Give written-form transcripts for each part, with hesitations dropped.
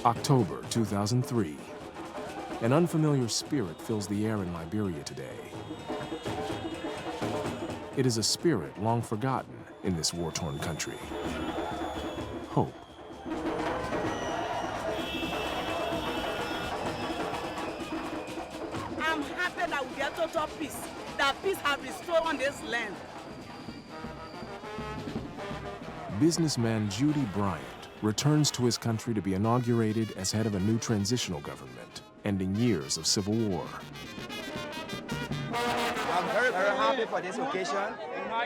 October 2003. An unfamiliar spirit fills the air in Liberia today. It is a spirit long forgotten in this war-torn country. Hope. I'm happy that we get total peace, that peace has restored on this land. Businessman Judy Bryant returns to his country to be inaugurated as head of a new transitional government, ending years of civil war. I'm very, very happy for this occasion.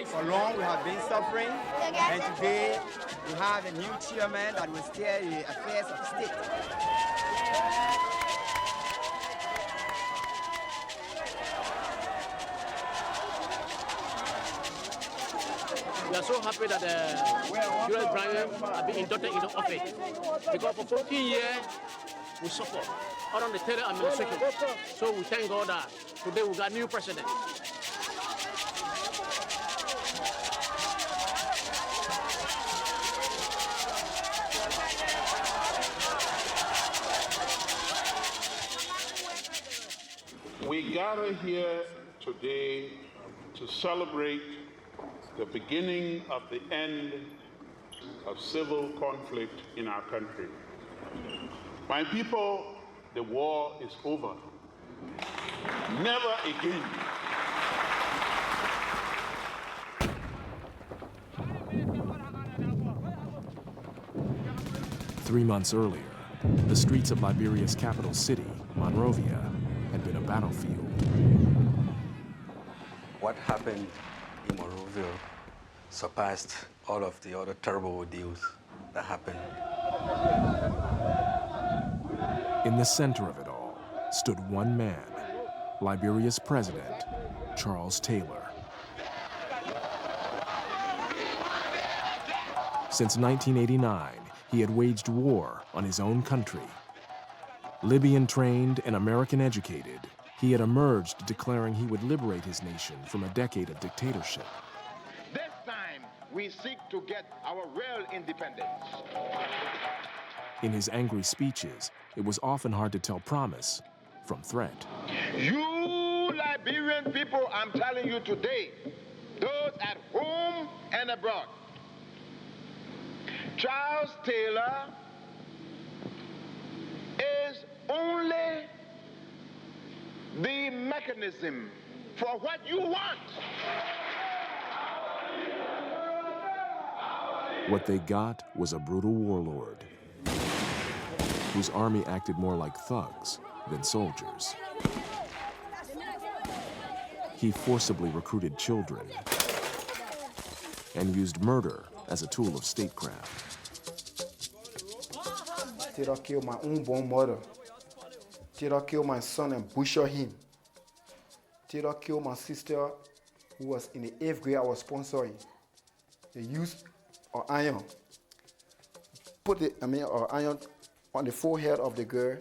For long we have been suffering, and today we have a new chairman that will steer the affairs of state. We are so happy that Julius Bryant has been inducted into office, because for 14 years we suffered under the Taylor administration. So we thank God that today we got a new president. We gather here today to celebrate the beginning of the end of civil conflict in our country. My people, the war is over. Never again. Three months earlier, the streets of Liberia's capital city, Monrovia, had been a battlefield. What happened in Monrovia surpassed all of the other terrible ordeals that happened. In the center of it all stood one man, Liberia's president, Charles Taylor. Since 1989, he had waged war on his own country. Libyan trained and American educated, he had emerged declaring he would liberate his nation from a decade of dictatorship. This time, we seek to get our real independence. In his angry speeches, it was often hard to tell promise from threat. You Liberian people, I'm telling you today, those at home and abroad, Charles Taylor is only the mechanism for what you want. What they got was a brutal warlord whose army acted more like thugs than soldiers. He forcibly recruited children and used murder as a tool of statecraft. Taylor killed my unborn mother. Taylor killed my son and butchered him. Taylor killed my sister who was in the 8th grade I was sponsoring. They used an iron, put the iron on the forehead of the girl,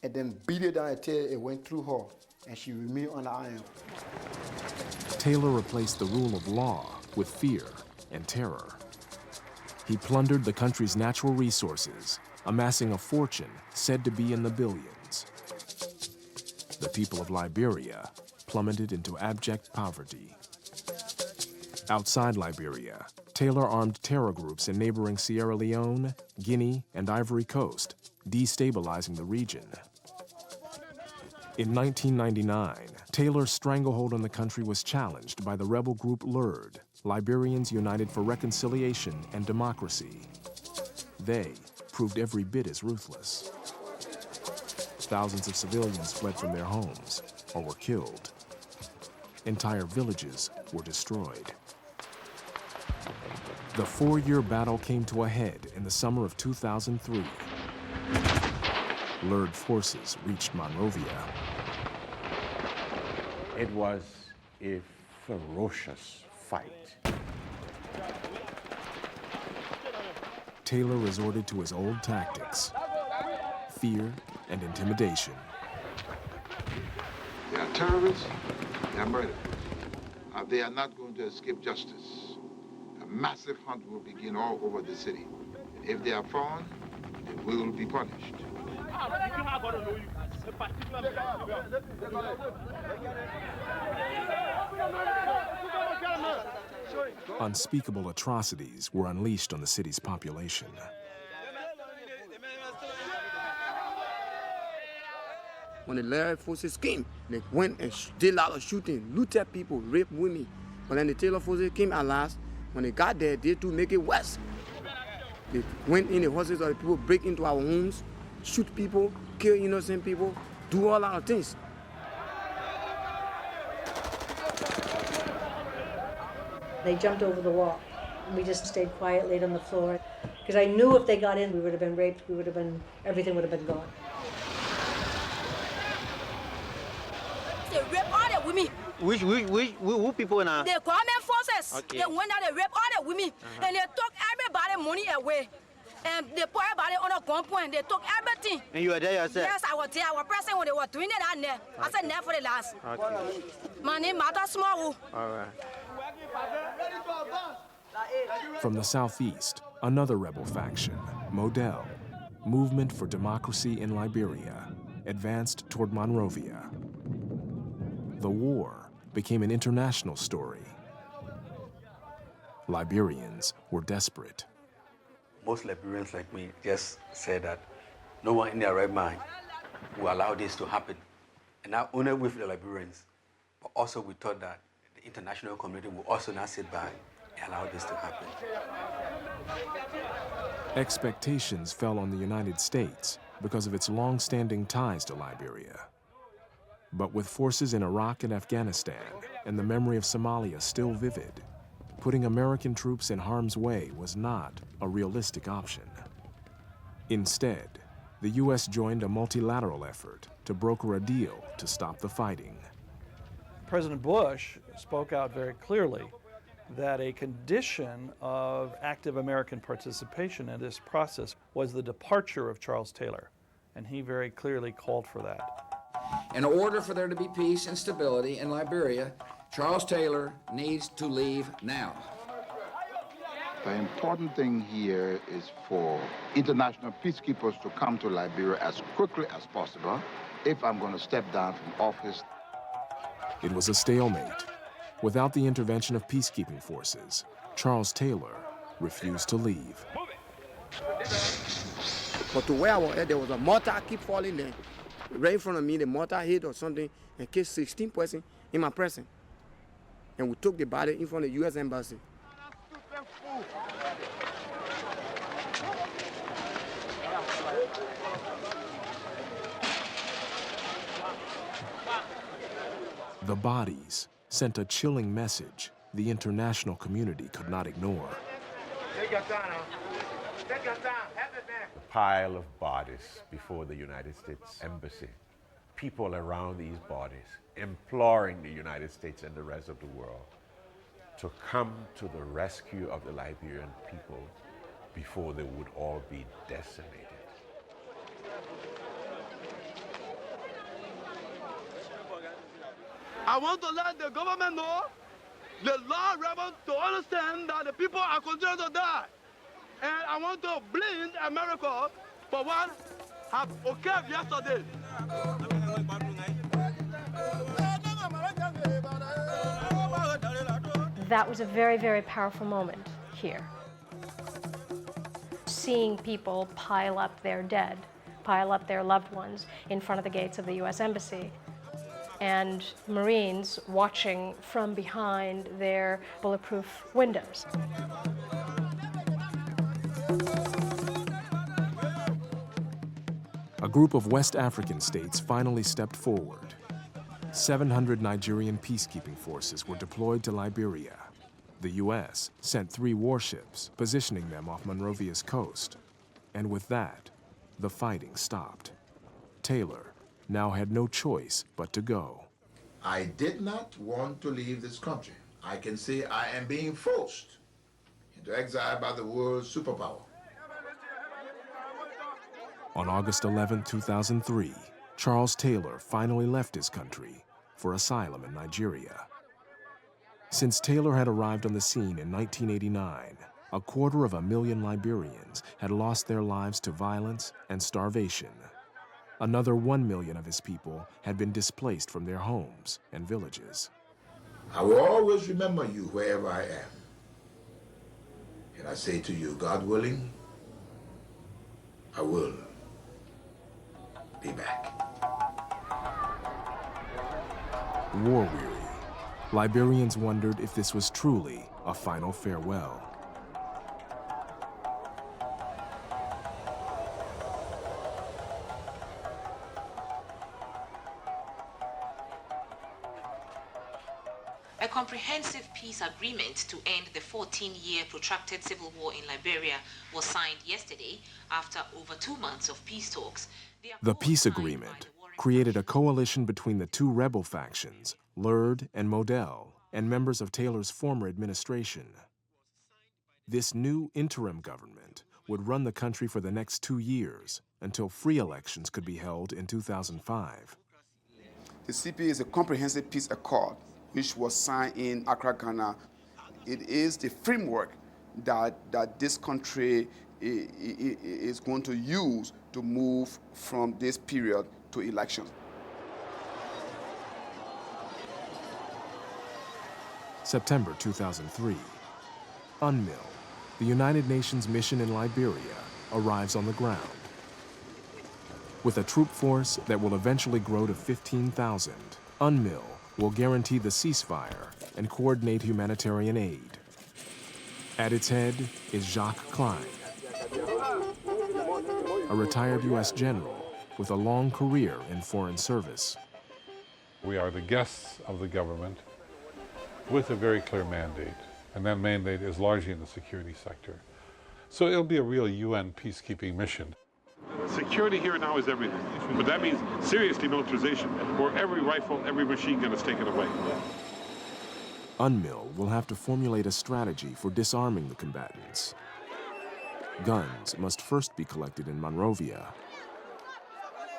and then beat it down until it went through her, and she remained on the iron. Taylor replaced the rule of law with fear and terror. He plundered the country's natural resources, amassing a fortune said to be in the billions. The people of Liberia plummeted into abject poverty. Outside Liberia, Taylor armed terror groups in neighboring Sierra Leone, Guinea, and Ivory Coast, destabilizing the region. In 1999, Taylor's stranglehold on the country was challenged by the rebel group LURD, Liberians United for Reconciliation and Democracy. They proved every bit as ruthless. Thousands of civilians fled from their homes or were killed. Entire villages were destroyed. The 4-year battle came to a head in the summer of 2003. LURD forces reached Monrovia. It was a ferocious fight. Taylor resorted to his old tactics: fear and intimidation. They are terrorists, they are murderers. They are not going to escape justice. A massive hunt will begin all over the city. And if they are found, they we will be punished. Unspeakable atrocities were unleashed on the city's population. When the Liberian forces came, they went and did a lot of shooting, looted people, raped women. But then the Taylor forces came at last. When they got there, they too make it worse. They went in the houses of the people, break into our homes, shoot people, kill innocent people, do all lot of things. They jumped over the wall. We just stayed quiet, laid on the floor. Because I knew if they got in, we would have been raped, everything would have been gone. They rape all the women. Who people now? The government forces. Okay. They went out, they rape all the women. And they took everybody money away. And they put everybody on a gunpoint. They took everything. And you were there yourself? Yes, I was there. I was present when they were doing it out there. I said, never for the last. Okay. My name Mata Small. All right. From the southeast, another rebel faction, Model, Movement for Democracy in Liberia, advanced toward Monrovia. The war became an international story. Liberians were desperate. Most Liberians like me just said that no one in their right mind will allow this to happen. And not only with the Liberians, but also we thought that the international community will also not sit by and allow this to happen. Expectations fell on the United States because of its long-standing ties to Liberia. But with forces in Iraq and Afghanistan and the memory of Somalia still vivid, putting American troops in harm's way was not a realistic option. Instead, the U.S. joined a multilateral effort to broker a deal to stop the fighting. President Bush spoke out very clearly that a condition of active American participation in this process was the departure of Charles Taylor, and he very clearly called for that. In order for there to be peace and stability in Liberia, Charles Taylor needs to leave now. The important thing here is for international peacekeepers to come to Liberia as quickly as possible if I'm going to step down from office. It was a stalemate. Without the intervention of peacekeeping forces, Charles Taylor refused to leave. But to where I was at, there was a mortar keep falling there. Right in front of me, the mortar hit or something and killed 16 persons in my presence. And we took the body in front of the U.S. Embassy. The bodies sent a chilling message the international community could not ignore. A pile of bodies before the United States Embassy. People around these bodies imploring the United States and the rest of the world to come to the rescue of the Liberian people before they would all be decimated. I want to let the government know, the law rebels to understand that the people are continuing to die. And I want to blame America for what have occurred yesterday. That was a very, very powerful moment here. Seeing people pile up their dead, pile up their loved ones in front of the gates of the U.S. Embassy, and Marines watching from behind their bulletproof windows. A group of West African states finally stepped forward. 700 Nigerian peacekeeping forces were deployed to Liberia. The U.S. sent 3 warships, positioning them off Monrovia's coast. And with that, the fighting stopped. Taylor now had no choice but to go. I did not want to leave this country. I can say I am being forced into exile by the world's superpower. On August 11, 2003, Charles Taylor finally left his country for asylum in Nigeria. Since Taylor had arrived on the scene in 1989, 250,000 Liberians had lost their lives to violence and starvation. Another 1 million of his people had been displaced from their homes and villages. I will always remember you wherever I am. And I say to you, God willing, I will be back. War-weary, Liberians wondered if this was truly a final farewell. A comprehensive peace agreement to end the 14-year protracted civil war in Liberia was signed yesterday after over 2 months of peace talks. The peace agreement created a coalition between the two rebel factions, LURD and Model, and members of Taylor's former administration. This new interim government would run the country for the next 2 years until free elections could be held in 2005. The CPA is a comprehensive peace accord which was signed in Accra, Ghana. It is the framework that this country is going to use to move from this period to elections. September 2003. UNMIL, the United Nations mission in Liberia, arrives on the ground. With a troop force that will eventually grow to 15,000, UNMIL will guarantee the ceasefire and coordinate humanitarian aid. At its head is Jacques Klein, a retired U.S. general with a long career in foreign service. We are the guests of the government with a very clear mandate, and that mandate is largely in the security sector. So it'll be a real UN peacekeeping mission. Security here now is everything, but that means serious demilitarization, where every rifle, every machine gun is taken away. UNMIL will have to formulate a strategy for disarming the combatants. Guns must first be collected in Monrovia.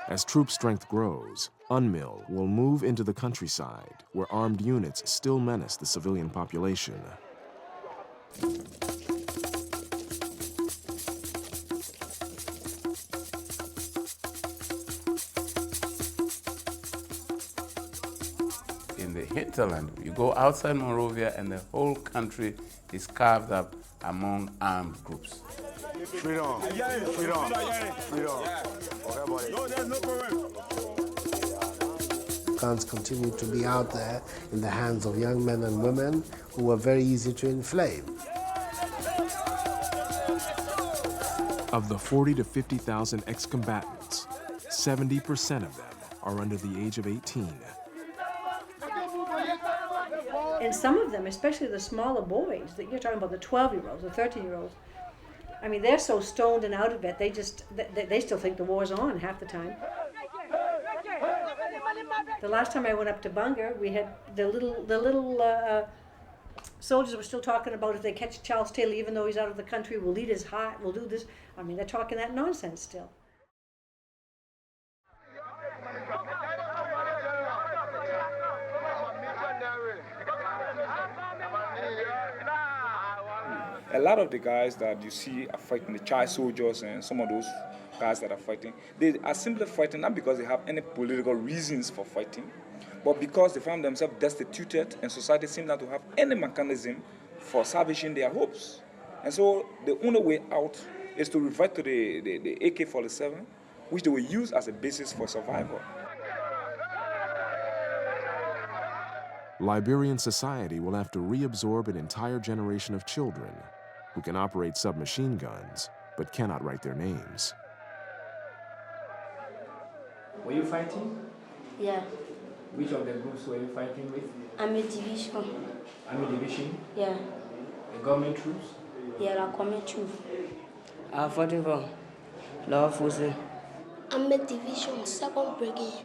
As troop strength grows, UNMIL will move into the countryside, where armed units still menace the civilian population. In the hinterland, you go outside Monrovia and the whole country is carved up among armed groups. Freedom, freedom, freedom. Guns continue to be out there in the hands of young men and women who are very easy to inflame. Of the 40 to 50,000 ex-combatants, 70% of them are under the age of 18. And some of them, especially the smaller boys, that you're talking about the 12-year-olds, the 13-year-olds, I mean, they're so stoned and out of it, they still think the war's on half the time. The last time I went up to Bunga, we had the little soldiers were still talking about if they catch Charles Taylor, even though he's out of the country, we'll eat his heart, we'll do this. I mean, they're talking that nonsense still. A lot of the guys that you see are fighting, the child soldiers and some of those guys that are fighting, they are simply fighting not because they have any political reasons for fighting, but because they found themselves destituted and society seems not to have any mechanism for salvaging their hopes. And so the only way out is to revert to the AK-47, which they will use as a basis for survival. Liberian society will have to reabsorb an entire generation of children who can operate submachine guns but cannot write their names. Were you fighting? Yeah. Which of the groups were you fighting with? Army Division. Army Division? Yeah. The government troops? Yeah, the government troops. I'm fighting for Law Forces. Army Division, 2nd Brigade.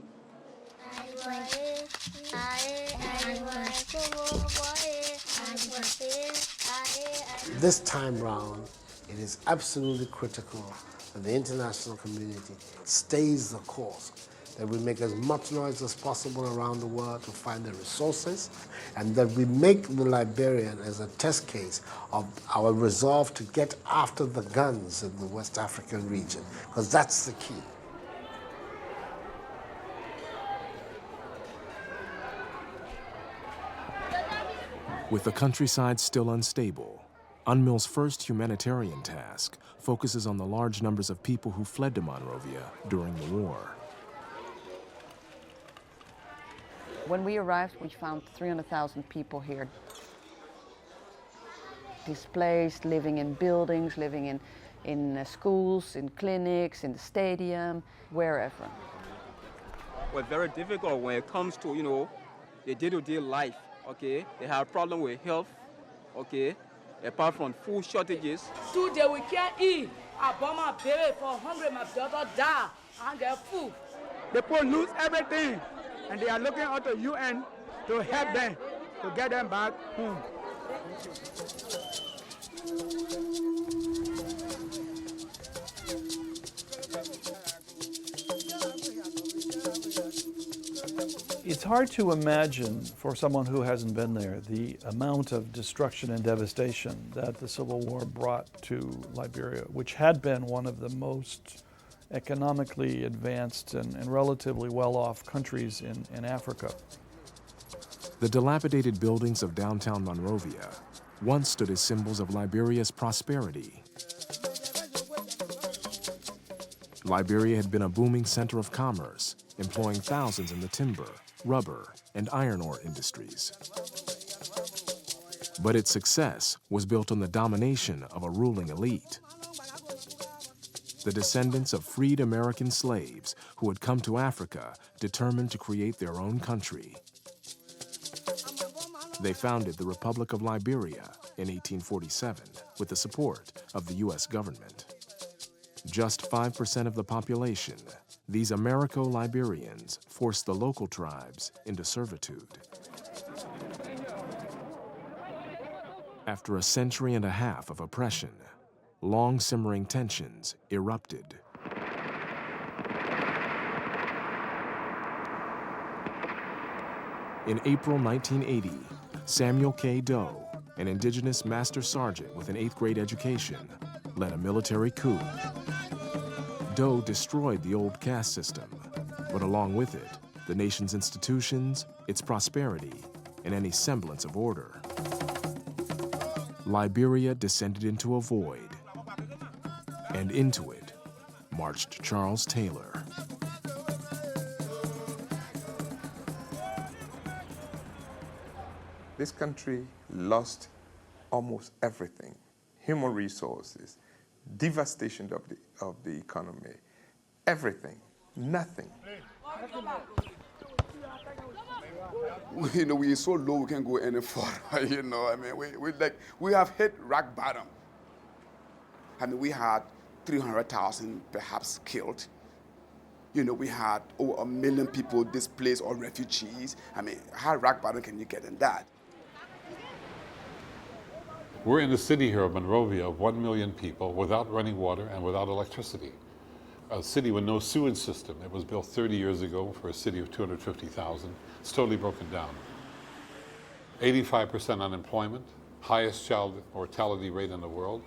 This time round, it is absolutely critical that the international community stays the course that we make as much noise as possible around the world to find the resources, and that we make the Liberian as a test case of our resolve to get after the guns in the West African region, because that's the key. With the countryside still unstable, UNMIL's first humanitarian task focuses on the large numbers of people who fled to Monrovia during the war. When we arrived, we found 300,000 people here. Displaced, living in buildings, living in schools, in clinics, in the stadium, wherever. Well, very difficult when it comes to, the day-to-day life, okay? They have a problem with health, okay? Apart from food shortages. Today we can't eat. I bought my baby for hungry, my daughter died. I don't get food. The poor lose everything, and they are looking out to UN to help them, to get them back home. It's hard to imagine, for someone who hasn't been there, the amount of destruction and devastation that the Civil War brought to Liberia, which had been one of the most economically advanced and relatively well-off countries in Africa. The dilapidated buildings of downtown Monrovia once stood as symbols of Liberia's prosperity. Liberia had been a booming center of commerce, employing thousands in the timber, rubber, and iron ore industries. But its success was built on the domination of a ruling elite. The descendants of freed American slaves who had come to Africa determined to create their own country. They founded the Republic of Liberia in 1847 with the support of the U.S. government. Just 5% of the population, these Americo-Liberians forced the local tribes into servitude. After a century and a half of oppression, long simmering tensions erupted. In April 1980, Samuel K. Doe, an indigenous master sergeant with an 8th grade education, led a military coup. Doe destroyed the old caste system, but along with it, the nation's institutions, its prosperity, and any semblance of order. Liberia descended into a void, and into it marched Charles Taylor. This country lost almost everything: human resources, devastation of the economy, everything, nothing. We are so low we can't go any further. We have hit rock bottom. We had 300,000 perhaps killed. We had over 1 million people displaced or refugees. How rock bottom can you get in that? We're in the city here of Monrovia of 1 million people without running water and without electricity. A city with no sewage system. It was built 30 years ago for a city of 250,000. It's totally broken down. 85% unemployment, highest child mortality rate in the world.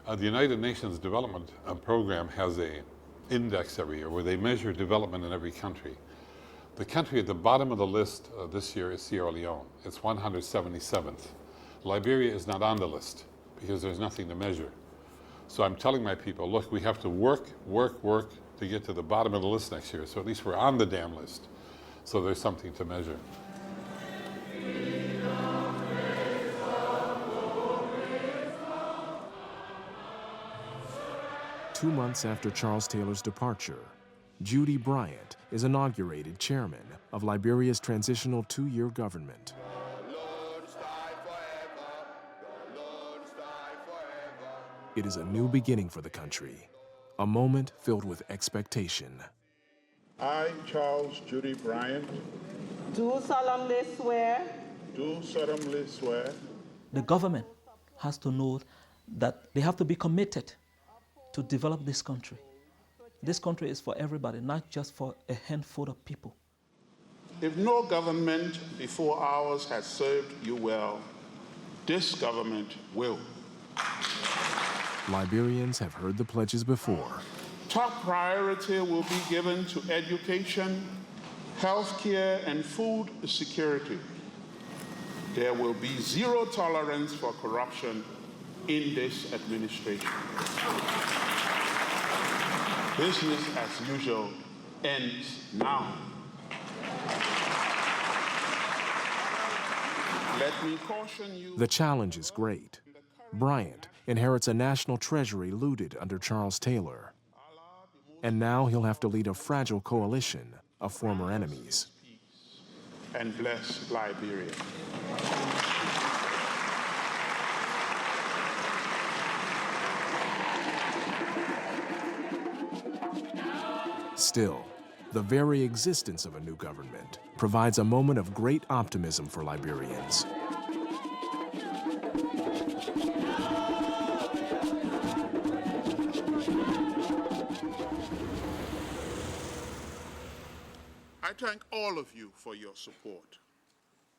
The United Nations Development Program has an index every year where they measure development in every country. The country at the bottom of the list this year is Sierra Leone. It's 177th. Liberia is not on the list because there's nothing to measure. So I'm telling my people, look, we have to work to get to the bottom of the list next year. So at least we're on the damn list. So there's something to measure. Two months after Charles Taylor's departure, Judy Bryant is inaugurated chairman of Liberia's transitional 2-year government. It is a new beginning for the country, a moment filled with expectation. I, Charles Judy Bryant, do solemnly swear. Do solemnly swear. The government has to know that they have to be committed to develop this country. This country is for everybody, not just for a handful of people. If no government before ours has served you well, this government will. Liberians have heard the pledges before. Top priority will be given to education, health care, and food security. There will be zero tolerance for corruption in this administration. Business as usual ends now. Let me caution you. The challenge is great. Bryant inherits a national treasury looted under Charles Taylor. And now he'll have to lead a fragile coalition of former enemies. And bless Liberia. Still, the very existence of a new government provides a moment of great optimism for Liberians. I thank all of you for your support.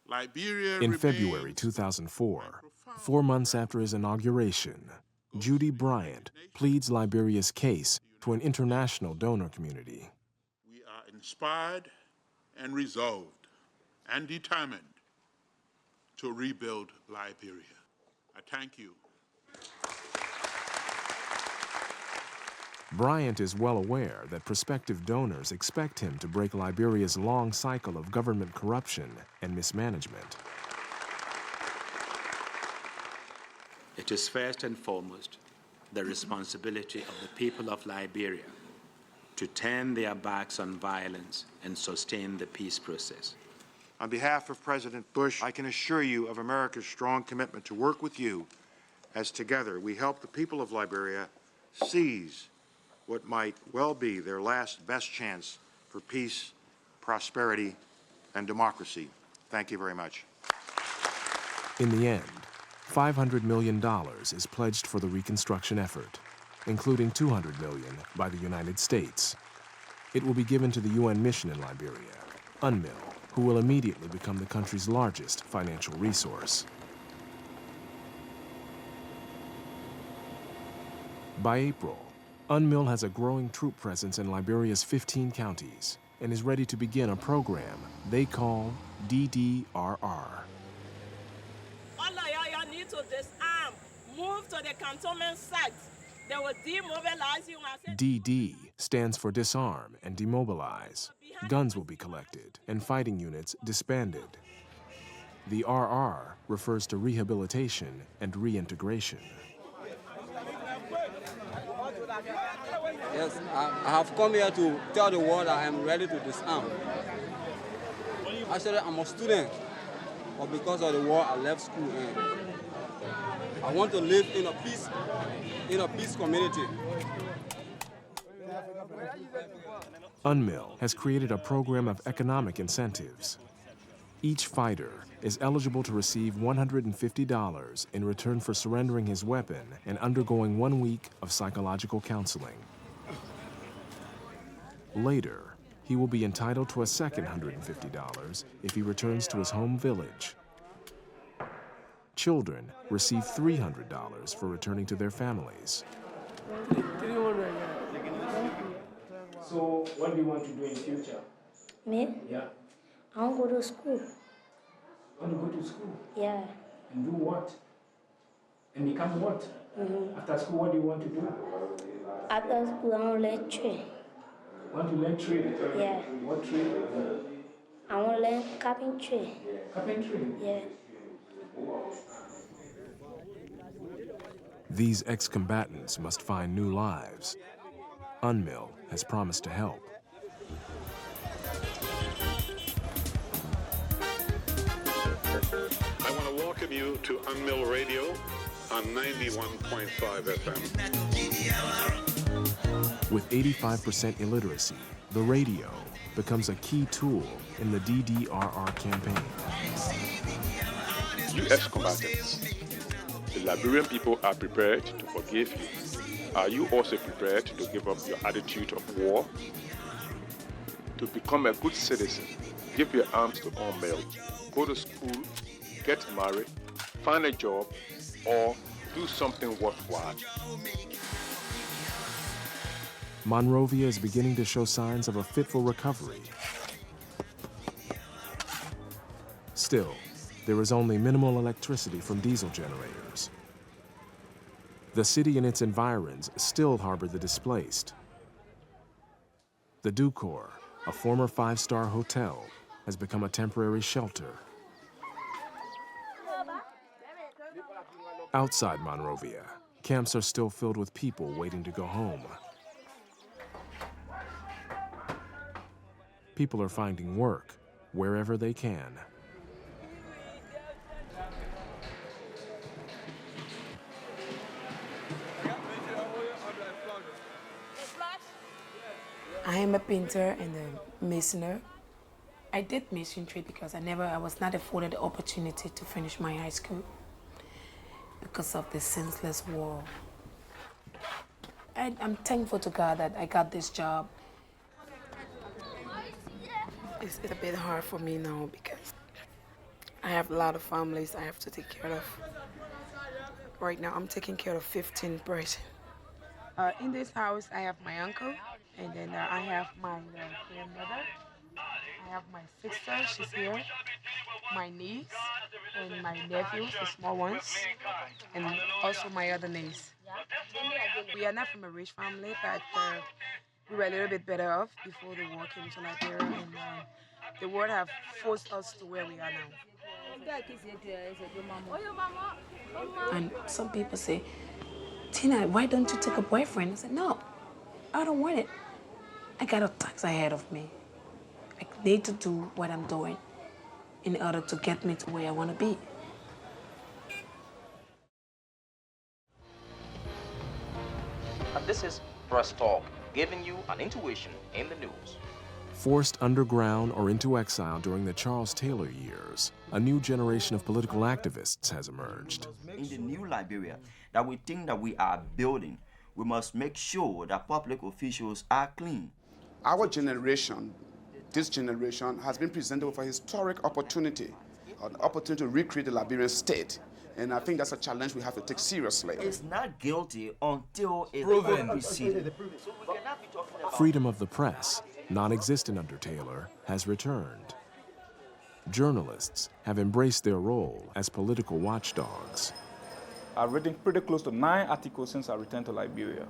Liberia In February 2004, 4 months after his inauguration, Judy Bryant pleads Liberia's case to an international donor community. We are inspired and resolved and determined to rebuild Liberia. I thank you. Bryant is well aware that prospective donors expect him to break Liberia's long cycle of government corruption and mismanagement. It is first and foremost the responsibility of the people of Liberia to turn their backs on violence and sustain the peace process. On behalf of President Bush, I can assure you of America's strong commitment to work with you as together we help the people of Liberia seize what might well be their last best chance for peace, prosperity, and democracy. Thank you very much. In the end, $500 million is pledged for the Reconstruction effort, including $200 million by the United States. It will be given to the UN mission in Liberia, UNMIL, who will immediately become the country's largest financial resource. By April, UNMIL has a growing troop presence in Liberia's 15 counties and is ready to begin a program they call DDRR. All you need to disarm, move to the cantonment site. They will demobilize you. DD stands for disarm and demobilize. Guns will be collected and fighting units disbanded. The RR refers to rehabilitation and reintegration. Yes, I have come here to tell the world that I am ready to disarm. Actually, I'm a student, but because of the war, I left school and I want to live in a peace community. UNMIL has created a program of economic incentives. Each fighter is eligible to receive $150 in return for surrendering his weapon and undergoing 1 week of psychological counseling. Later, he will be entitled to a second $150 if he returns to his home village. Children receive $300 for returning to their families. So, what do you want to do in the future? Me? Yeah. I want to go to school. Want to go to school? Yeah. And do what? And become what? After school, what do you want to do? After school, I want to learn trade. Want to learn trade? Yeah. What trade? I want to learn carpentry. Carpentry? Yeah. These ex-combatants must find new lives. UNMIL has promised to help. I want to welcome you to UNMIL Radio on 91.5 FM. With 85% illiteracy, the radio becomes a key tool in the DDRR campaign. You ex-combatants, the Liberian people are prepared to forgive you. Are you also prepared to give up your attitude of war? To become a good citizen, give your arms to all males, go to school, get married, find a job, or do something worthwhile. Monrovia is beginning to show signs of a fitful recovery. Still, there is only minimal electricity from diesel generators. The city and its environs still harbor the displaced. The Ducor, a former five-star hotel, has become a temporary shelter. Outside Monrovia, camps are still filled with people waiting to go home. People are finding work wherever they can. I am a painter and a masoner. I did masonry because I was not afforded the opportunity to finish my high school because of the senseless war. I'm thankful to God that I got this job. It's a bit hard for me now because I have a lot of families I have to take care of. Right now, I'm taking care of 15 persons. In this house, I have my uncle, and then I have my grandmother. I have my sister, she's here, my niece, and my nephews, the small ones, and also my other niece. We are not from a rich family, but we were a little bit better off before the war came to Liberia, and the war have forced us to where we are now. And some people say, Tina, why don't you take a boyfriend? I said, no, I don't want it. I got a task ahead of me. I need to do what I'm doing in order to get me to where I want to be. And this is Press Talk, giving you an intuition in the news. Forced underground or into exile during the Charles Taylor years, a new generation of political activists has emerged. In the new Liberia that we think that we are building, we must make sure that public officials are clean. Our generation, this generation, has been presented with a historic opportunity, an opportunity to recreate the Liberian state. And I think that's a challenge we have to take seriously. It's not guilty until it's proven. Proceeded. Freedom of the press, non-existent under Taylor, has returned. Journalists have embraced their role as political watchdogs. I've written pretty close to 9 articles since I returned to Liberia.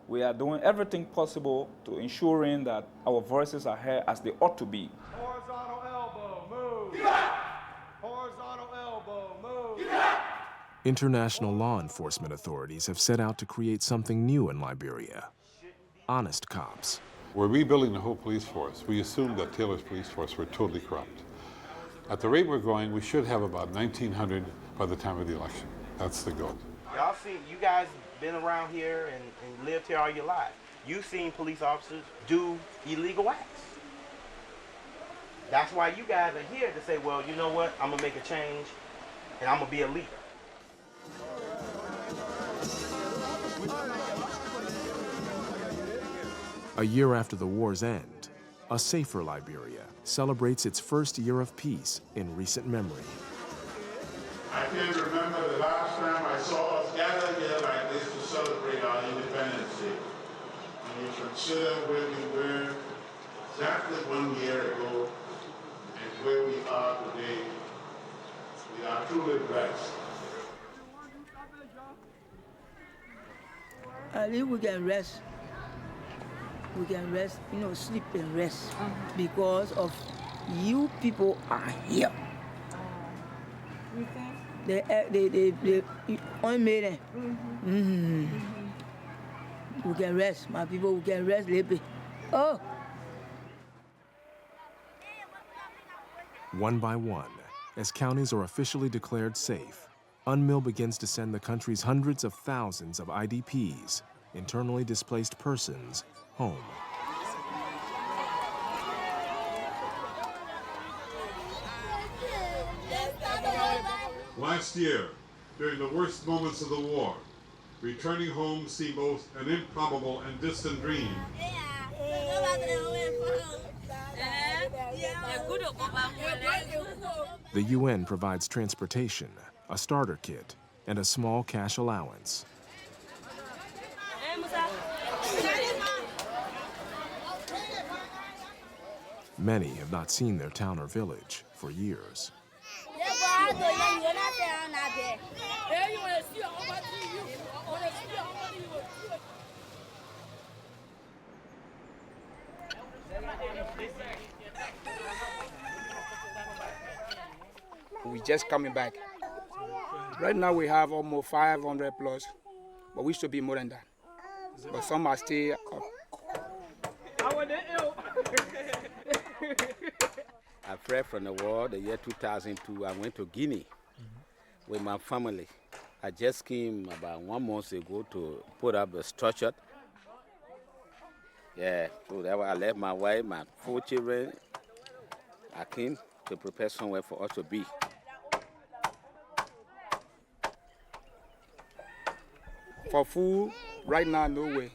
We are doing everything possible to ensuring that our voices are heard as they ought to be. Horizontal elbow, move. Horizontal elbow, move. International law enforcement authorities have set out to create something new in Liberia: honest cops. We're rebuilding the whole police force. We assumed that Taylor's police force were totally corrupt. At the rate we're going, we should have about 1,900 by the time of the election. That's the goal. Y'all see, you guys been around here and lived here all your life. You've seen police officers do illegal acts. That's why you guys are here to say, well, you know what, I'm gonna make a change and I'm gonna be a leader. A year after the war's end, a safer Liberia celebrates its first year of peace in recent memory. I can't remember the last time I saw us gather here like this to celebrate our independence day. When you consider where we were exactly 1 year ago and where we are today, we are truly blessed. At least we can rest. We can rest, sleep and rest because of you people are here. You think? They unmade it. We can rest, my people, we can rest a little bit. Oh! One by one, as counties are officially declared safe, UNMIL begins to send the country's hundreds of thousands of IDPs, internally displaced persons, home. Last year, during the worst moments of the war, Returning home seemed both an improbable and distant dream. The UN provides transportation, a starter kit, and a small cash allowance. Many have not seen their town or village for years. We're just coming back. Right now we have almost 500 plus, but we should be more than that. But some are still up. I fled from the war the year 2002. I went to Guinea with my family. I just came about 1 month ago to put up a structure. Yeah, so that I left my wife, my 4 children. I came to prepare somewhere for us to be. For food, right now, no way.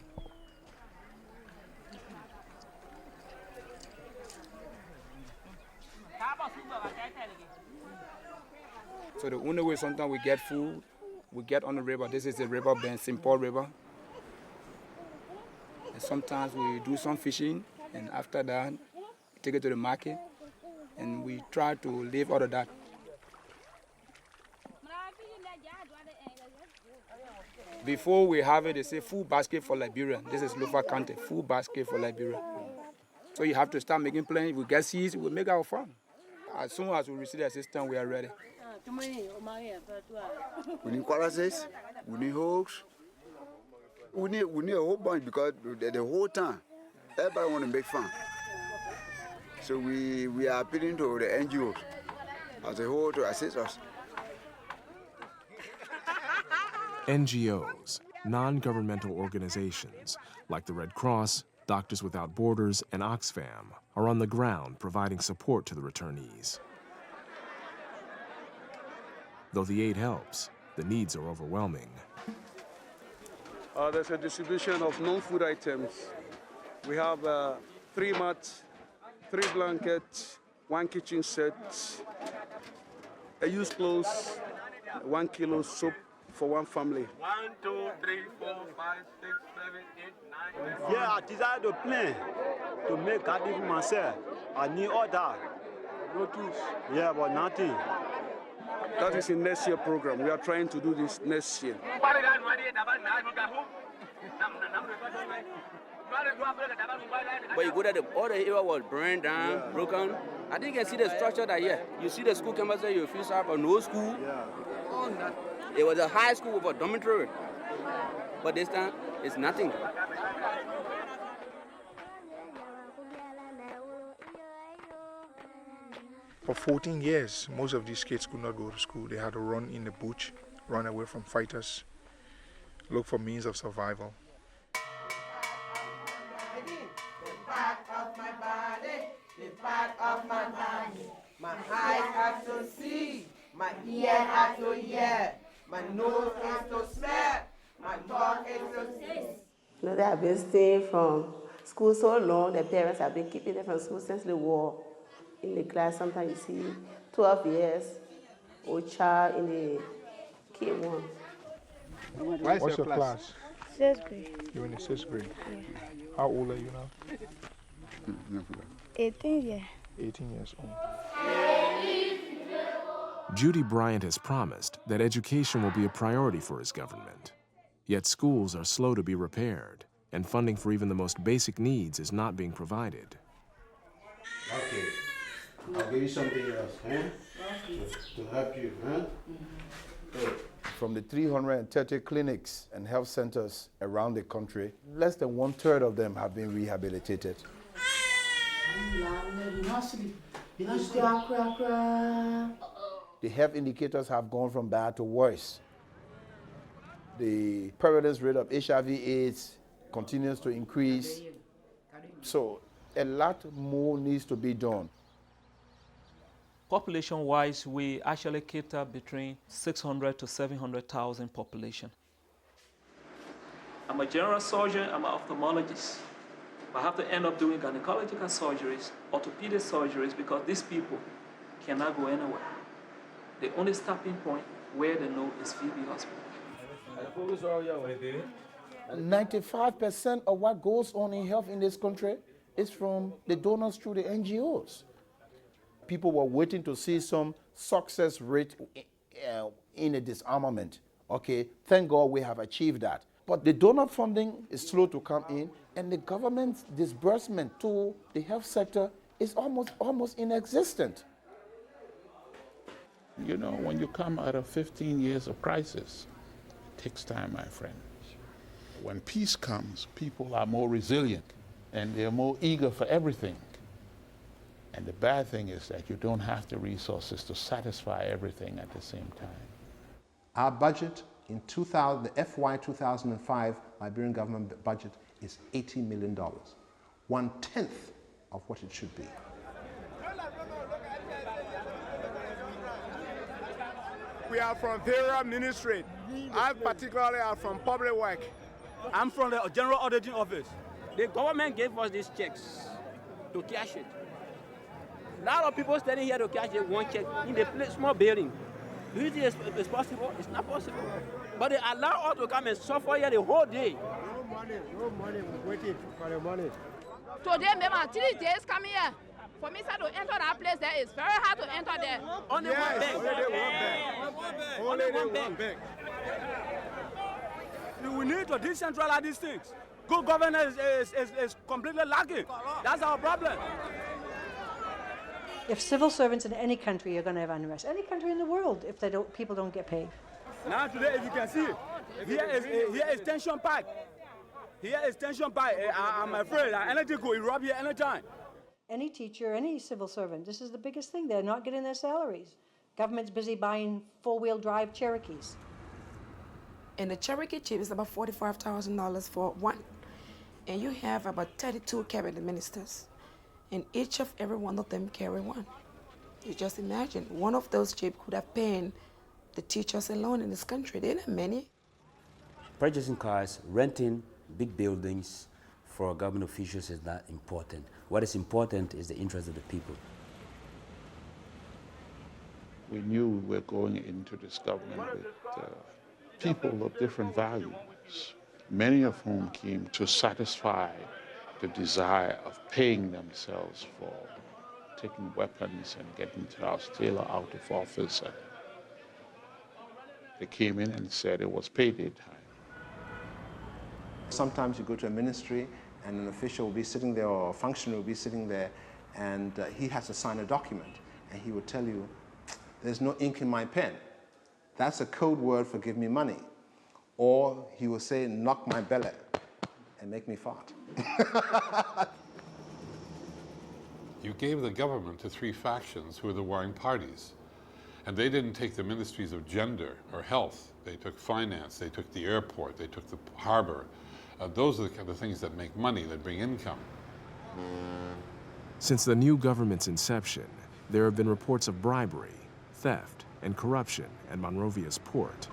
So the only way sometimes we get food, we get on the river. This is the river bend, Simple River. And sometimes we do some fishing, and after that, we take it to the market, and we try to live out of that. Before we have it, they say food basket for Liberian. This is Lofa County, food basket for Liberia. So you have to start making plans. If we get seeds, we make our farm. As soon as we receive the assistance, we are ready. We need qualities, we need hooks, we need a whole bunch because the whole time, everybody want to make fun. So we are appealing to the NGOs as a whole to assist us. NGOs, non-governmental organizations, like the Red Cross, Doctors Without Borders, and Oxfam, are on the ground providing support to the returnees. Though the aid helps, the needs are overwhelming. There's a distribution of non-food items. We have 3 mats, 3 blankets, 1 kitchen set, a used clothes, 1 kilo soap for 1 family. 1, 2, 3, 4, 5, 6, 7, 8, 9. Yeah, I decided to plan to make garden for myself. I need all that. No tools. Yeah, but nothing. That is in next year program. We are trying to do this next year. But you go there, all the area was burned down, broken. I think you can see the structure that here. You see the school campus there, you feel sorry for no school. It was a high school with a dormitory. But this time, it's nothing. For 14 years, most of these kids could not go to school. They had to run in the bush, run away from fighters, look for means of survival. My eyes have to see, my ear has to hear, my nose has to smell, my tongue has to taste. You know, they have been staying from school so long, their parents have been keeping them from school since the war. In the class, sometimes you see 12 years, old child in the K1. What's your class? 6th grade. You're in the 6th grade? Yeah. How old are you now? 18 years. 18 years old. Judy Bryant has promised that education will be a priority for his government. Yet schools are slow to be repaired, and funding for even the most basic needs is not being provided. Okay. I'll give you something else, huh? To help you, huh? From the 330 clinics and health centers around the country, less than 1/3 of them have been rehabilitated. The health indicators have gone from bad to worse. The prevalence rate of HIV/AIDS continues to increase. So a lot more needs to be done. Population-wise, we actually cater between 600 to 700,000 population. I'm a general surgeon, I'm an ophthalmologist. I have to end up doing gynecological surgeries, orthopedic surgeries, because these people cannot go anywhere. The only stopping point where they know is Phoebe Hospital. 95% of what goes on in health in this country is from the donors through the NGOs. People were waiting to see some success rate in a disarmament. Okay, thank God we have achieved that. But the donor funding is slow to come in, and the government's disbursement to the health sector is almost inexistent. You know, when you come out of 15 years of crisis, it takes time, my friend. When peace comes, people are more resilient and they're more eager for everything. And the bad thing is that you don't have the resources to satisfy everything at the same time. Our budget in the FY 2005 Liberian government budget is $80 million, 1/10 of what it should be. We are from various ministry. I particularly am from public work. I'm from the General Auditing Office. The government gave us these checks to cash it. A lot of people standing here to cash it one check in the small building. Do you think it's possible? It's not possible. But they allow us to come and suffer here the whole day. No money, we're waiting for the money. Today, maybe 3 days come here. For me, to enter that place there, it's very hard to enter there. Only one bag. Only one bag. We need to decentralize these things. Good governance is completely lacking. That's our problem. If civil servants in any country are going to have unrest, any country in the world, if people don't get paid. Now today, as you can see, here is tension pack. Here is tension pack. I'm afraid that anything could erupt here anytime. Any teacher, any civil servant, this is the biggest thing. They're not getting their salaries. Government's busy buying four-wheel drive Cherokees. And the Cherokee Jeep is about $45,000 for one. And you have about 32 cabinet ministers. And each of every one of them carry one. You just imagine, one of those Jeep could have paid the teachers alone in this country. There are not many. Purchasing cars, renting big buildings for government officials is not important. What is important is the interest of the people. We knew we were going into this government with people of different values, many of whom came to satisfy the desire of paying themselves for taking weapons and getting Charles Taylor out of office. And they came in and said it was payday time. Sometimes you go to a ministry and an official will be sitting there or a functionary will be sitting there and he has to sign a document and he will tell you, there's no ink in my pen. That's a code word for give me money. Or he will say, knock my belly and make me fart. You gave the government to three factions who were the warring parties. And they didn't take the ministries of gender or health. They took finance, they took the airport, they took the harbor. Those are the kind of things that make money, that bring income. Since the new government's inception, there have been reports of bribery, theft, and corruption at Monrovia's port.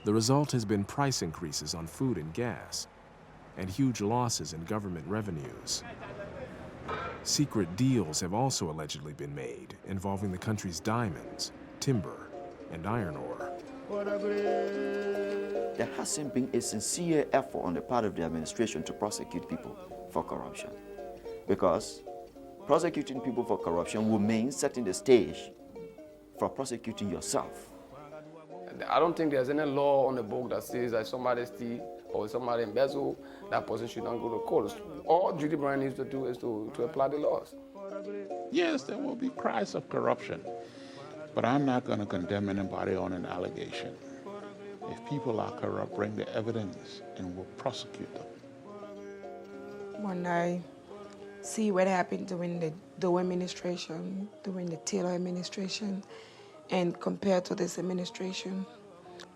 The result has been price increases on food and gas, and huge losses in government revenues. Secret deals have also allegedly been made involving the country's diamonds, timber, and iron ore. There hasn't been a sincere effort on the part of the administration to prosecute people for corruption. Because prosecuting people for corruption will mean setting the stage for prosecuting yourself. I don't think there's any law on the book that says that somebody steal or somebody embezzle, that person should not go to court. All Judy Bryan needs to do is to apply the laws. Yes, there will be cries of corruption, but I'm not going to condemn anybody on an allegation. If people are corrupt, bring the evidence and we'll prosecute them. When I see what happened during the Doe administration, during the Taylor administration, and compared to this administration,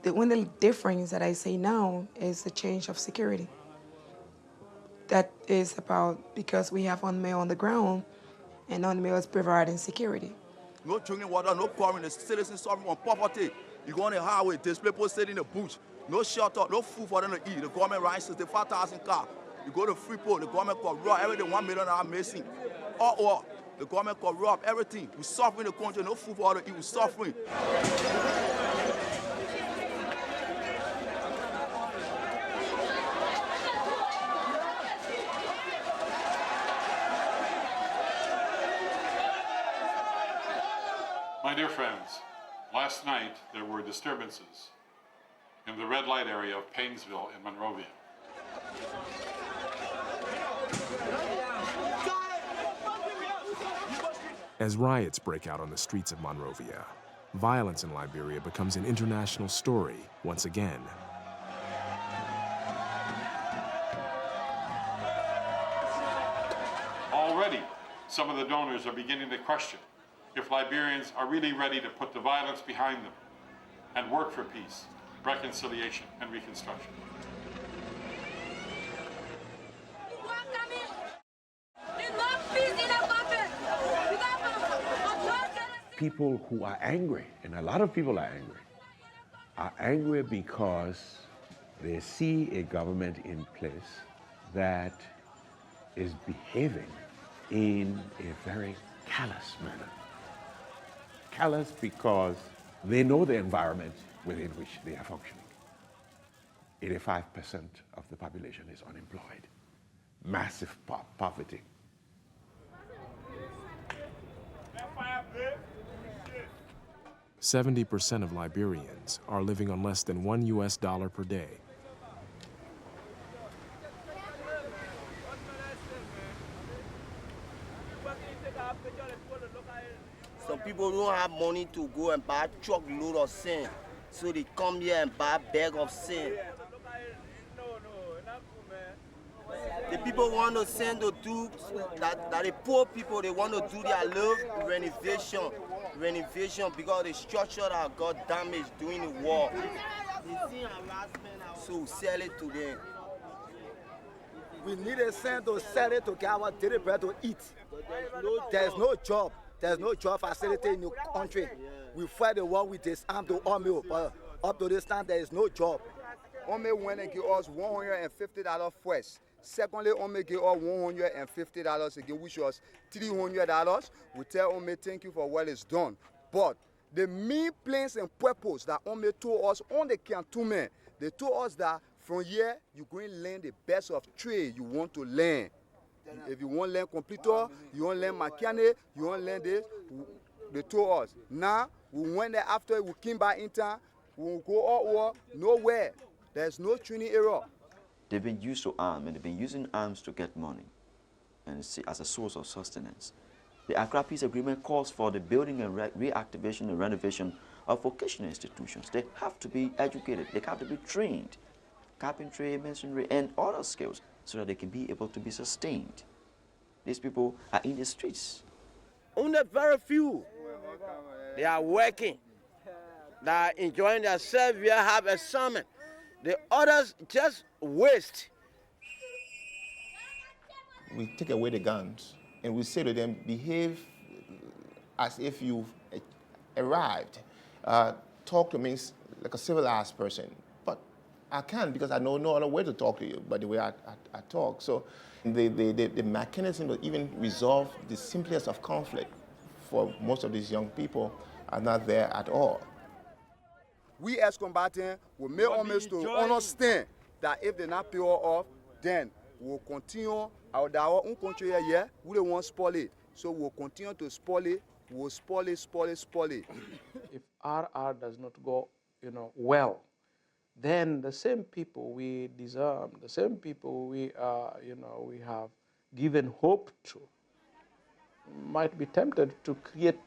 the only difference that I see now is the change of security. That is about because we have UNMIL on the ground, and UNMIL is providing security. No drinking water, no quarreling, the citizens suffering from poverty. You go on the highway, displaced people sit in the bush. no shelter, no food for them to eat. The government runs 65,000 cars. You go to Freeport, the government corrupt everything, $1 million missing. All the government corrupt everything. We're suffering in the country, no food for us to eat, we're suffering. My dear friends, last night there were disturbances in the red light area of Painesville in Monrovia. As riots break out on the streets of Monrovia, violence in Liberia becomes an international story once again. Already, some of the donors are beginning to question if Liberians are really ready to put the violence behind them and work for peace, reconciliation, and reconstruction. People who are angry, and a lot of people are angry because they see a government in place that is behaving in a very callous manner. Callous because they know the environment within which they are functioning. 85% of the population is unemployed. Massive poverty. $70% of Liberians are living on less than $1 US per day. Some people don't have money to go and buy a truckload of sand, so they come here and buy a bag of sand. The people want to send to do that the poor people, they want to do their love renovation because the structure that got damaged during the war. So sell it to them. We need a sand to sell it to get our daily bread to eat. There's no job. There's no job facility in the country. We fight the war, we disarm the army, but up to this time there is no job. Army went and give us $150 first. Secondly, Army gave us $150 again, which was $300. We tell Army thank you for what is done. But the main plans and purpose that Army told us on the cantonment, they told us that from here you're going to learn the best of trade you want to learn. If you want to learn computer, you want to learn mechanic, you want to learn this, they told us. Now, we went there after we came back in town, we will go out war, nowhere. There's no training area. They've been used to arms, and they've been using arms to get money and see as a source of sustenance. The Accra Peace Agreement calls for the building and reactivation and renovation of vocational institutions. They have to be educated, they have to be trained, carpentry, masonry, and other skills, so that they can be able to be sustained. These people are in the streets. Only very few, they are working, they are enjoying themselves, we have a summit. The others just waste. We take away the guns and we say to them, behave as if you've arrived. Talk to me like a civilized person. But I can't because I know no other way to talk to you but the way I talk. So the mechanism to even resolve the simplest of conflict for most of these young people are not there at all. We as combatants will make homage to understand that if they not pay off, then we'll continue our own country here. We don't want to spoil it. So we'll continue to spoil it. We'll spoil it. If RR does not go, well, then the same people we disarm, the same people we have given hope to, might be tempted to create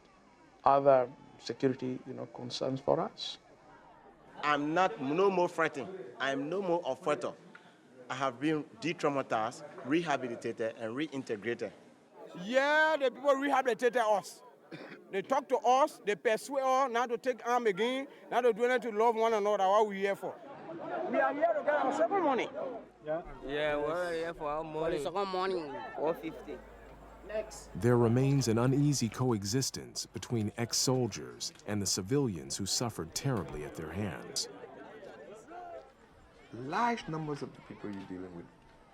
other security, concerns for us. I'm no more frightened. I'm no more afraid. I have been de-traumatized, rehabilitated, and reintegrated. Yeah, the people rehabilitated us. They talk to us, they persuade us not to take arm again, not to do anything to love one another. What we're here for? We are here to get our second money. Yeah, we're here for our money. For the second money, $450. There remains an uneasy coexistence between ex-soldiers and the civilians who suffered terribly at their hands. large numbers of the people you're dealing with,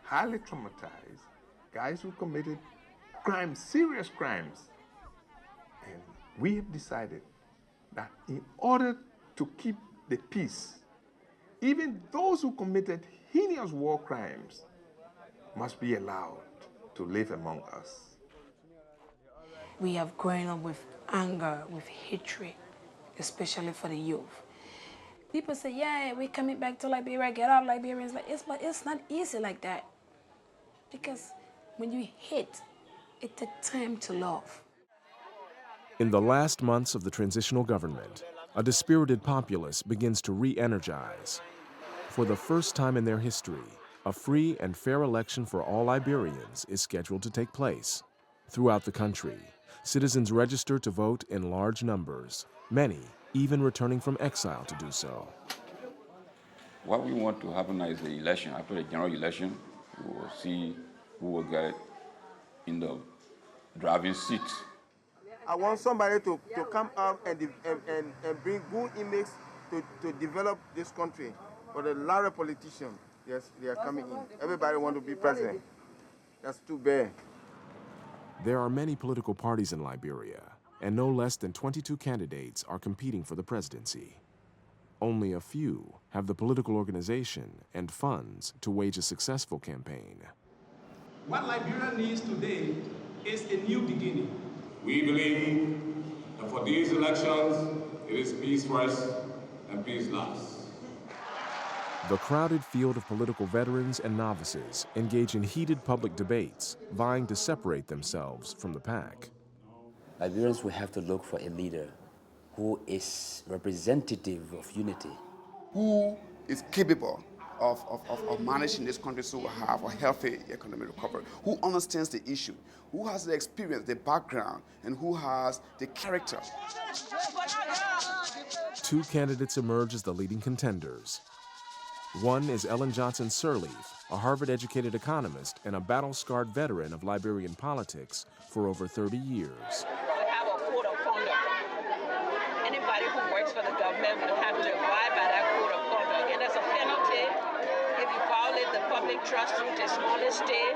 highly traumatized, guys who committed crimes, serious crimes. And we have decided that in order to keep the peace, even those who committed heinous war crimes must be allowed to live among us. We have grown up with anger, with hatred, especially for the youth. People say, yeah, we're coming back to Liberia, get out Liberians. But it's not easy like that. Because when you hate, it takes time to love. In the last months of the transitional government, a dispirited populace begins to re-energize. For the first time in their history, a free and fair election for all Liberians is scheduled to take place. Throughout the country, citizens register to vote in large numbers, many even returning from exile to do so. What we want to happen is the election. After the general election, we will see who will get in the driving seat. I want somebody to come up and bring good image to develop this country. For the lot of politicians, yes, they are coming in. Everybody wants to be president. That's too bad. There are many political parties in Liberia, and no less than 22 candidates are competing for the presidency. Only a few have the political organization and funds to wage a successful campaign. What Liberia needs today is a new beginning. We believe that for these elections, it is peace first and peace last. The crowded field of political veterans and novices engage in heated public debates, vying to separate themselves from the pack. Liberians will have to look for a leader who is representative of unity. Who is capable of managing this country so we have a healthy economic recovery, who understands the issue, who has the experience, the background, and who has the character. Two candidates emerge as the leading contenders. One is Ellen Johnson Sirleaf, a Harvard-educated economist and a battle-scarred veteran of Liberian politics for over 30 years. We have a code of conduct. Anybody who works for the government will have to abide by that code of conduct. And there's a penalty if you violate the public trust through dishonesty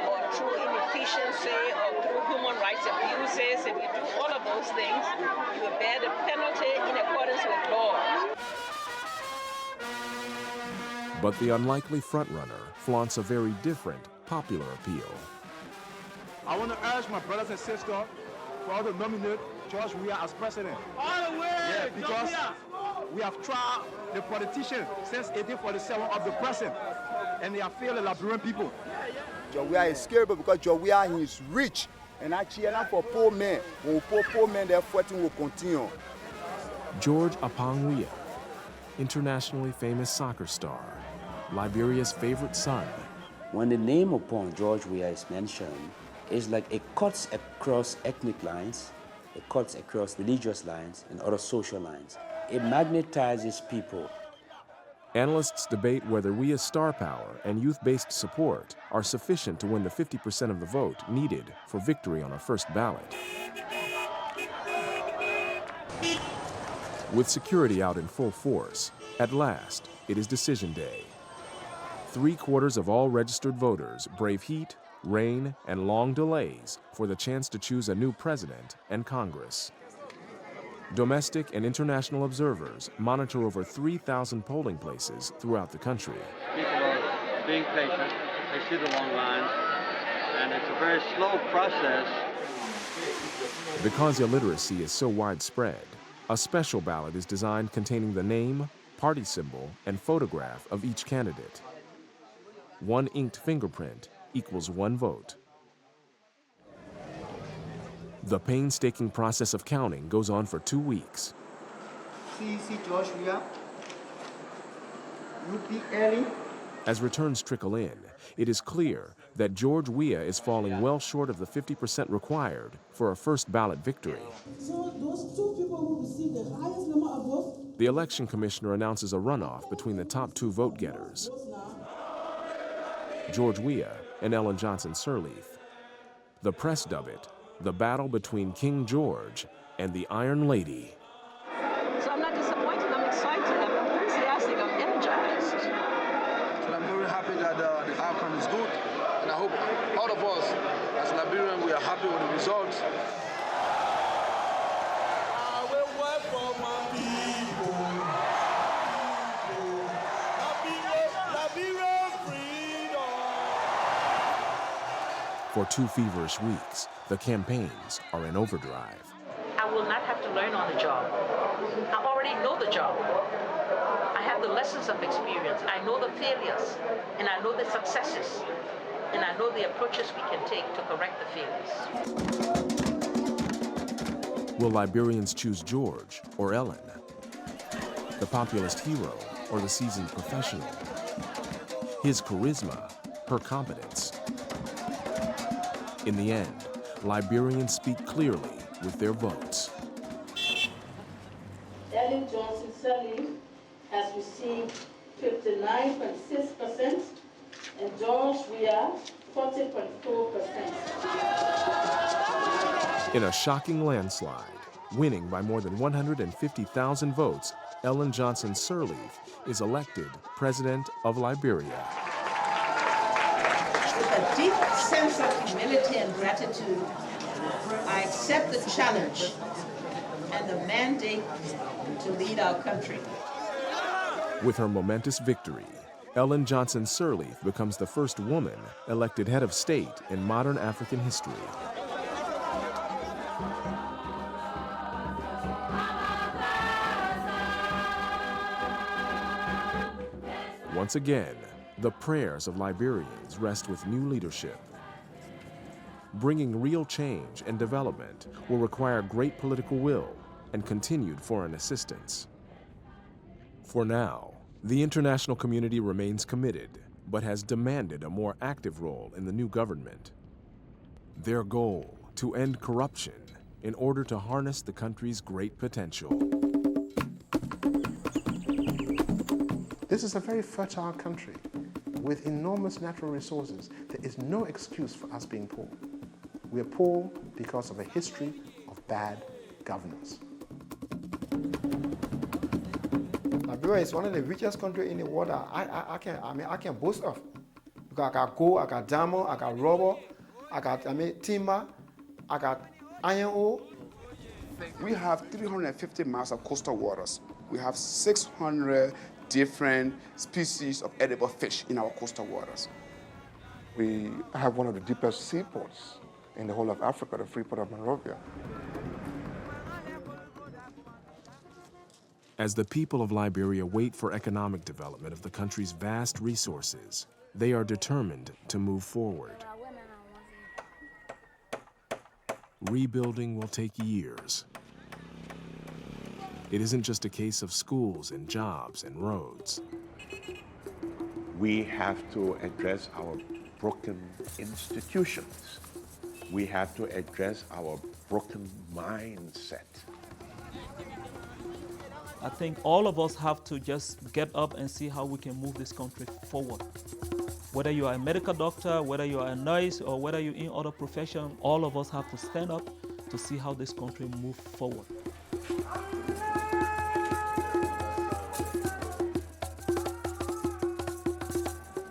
or through inefficiency or through human rights abuses. If you do all of those things, you will bear the penalty in accordance with law. But the unlikely frontrunner flaunts a very different popular appeal. I want to urge my brothers and sisters for us to nominate George Weah as president. All the way! Yeah, because we have tried the politicians since 1847 of the present, and they have failed the Liberian people. George Weah is scary because George Weah is rich, and actually not for poor men. When poor men, their fighting will continue. George Apang Weah, internationally famous soccer star, Liberia's favorite son. When the name upon George Weah is mentioned, it's like it cuts across ethnic lines, it cuts across religious lines and other social lines. It magnetizes people. Analysts debate whether Weah's star power and youth-based support are sufficient to win the 50% of the vote needed for victory on a first ballot. With security out in full force, at last, it is decision day. 3/4 of all registered voters brave heat, rain, and long delays for the chance to choose a new president and Congress. Domestic and international observers monitor over 3,000 polling places throughout the country. People are being patient, they see the long lines, and it's a very slow process. Because illiteracy is so widespread, a special ballot is designed containing the name, party symbol, and photograph of each candidate. One inked fingerprint equals one vote. The painstaking process of counting goes on for 2 weeks. See George Weah. Would be early. As returns trickle in, it is clear that George Weah is falling well short of the 50% required for a first ballot victory. So those two people who received the highest number of votes. The election commissioner announces a runoff between the top 2 vote getters, George Weah and Ellen Johnson Sirleaf. The press dub it the battle between King George and the Iron Lady. So I'm not disappointed, I'm excited, I'm enthusiastic, I'm energized. are happy with the results. I will work for my people. Liberian freedom. For 2 feverish weeks, the campaigns are in overdrive. I will not have to learn on the job. I already know the job. I have the lessons of experience. I know the failures, and I know the successes, and I know the approaches we can take to correct the failures. Will Liberians choose George or Ellen? The populist hero or the seasoned professional? His charisma, her competence. In the end, Liberians speak clearly with their votes. Ellen Johnson Sirleaf has received 59.6% and George Weah 40.4%. In a shocking landslide, winning by more than 150,000 votes, Ellen Johnson Sirleaf is elected President of Liberia. With a deep sense of humility and gratitude, I accept the challenge and the mandate to lead our country. With her momentous victory, Ellen Johnson Sirleaf becomes the first woman elected head of state in modern African history. Once again, the prayers of Liberians rest with new leadership. Bringing real change and development will require great political will and continued foreign assistance. For now, the international community remains committed, but has demanded a more active role in the new government. Their goal, to end corruption in order to harness the country's great potential. This is a very fertile country with enormous natural resources. There is no excuse for us being poor. We are poor because of a history of bad governance. Liberia is one of the richest countries in the world. I can boast of, because I got gold, I got diamond, I got rubber, I got timber, I got iron ore. We have 350 miles of coastal waters. We have 600 different species of edible fish in our coastal waters. We have one of the deepest seaports in the whole of Africa, the free port of Monrovia. As the people of Liberia wait for economic development of the country's vast resources, they are determined to move forward. Rebuilding will take years. It isn't just a case of schools and jobs and roads. We have to address our broken institutions. We have to address our broken mindset. I think all of us have to just get up and see how we can move this country forward. Whether you are a medical doctor, whether you are a nurse, or whether you're in other professions, all of us have to stand up to see how this country moves forward.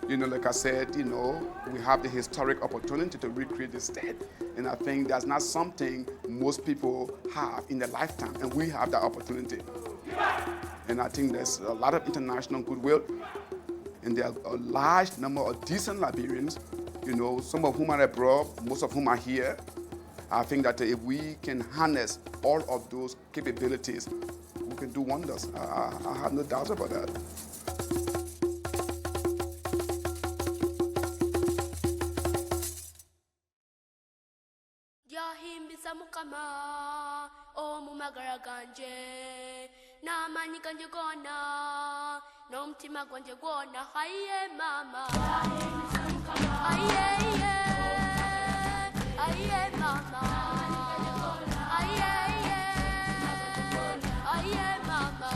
Like I said, we have the historic opportunity to recreate the state. And I think that's not something most people have in their lifetime, and we have that opportunity. And I think there's a lot of international goodwill, and there are a large number of decent Liberians, some of whom are abroad, most of whom are here. I think that if we can harness all of those capabilities, we can do wonders. I have no doubts about that. Nomtima gwanje gwona haye mama haye mama haye mama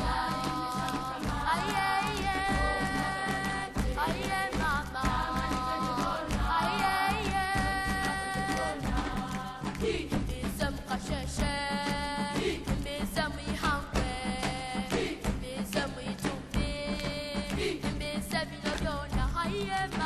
Isam kashashe Isam ihanke Isam itumbi Isam ilodona haye mama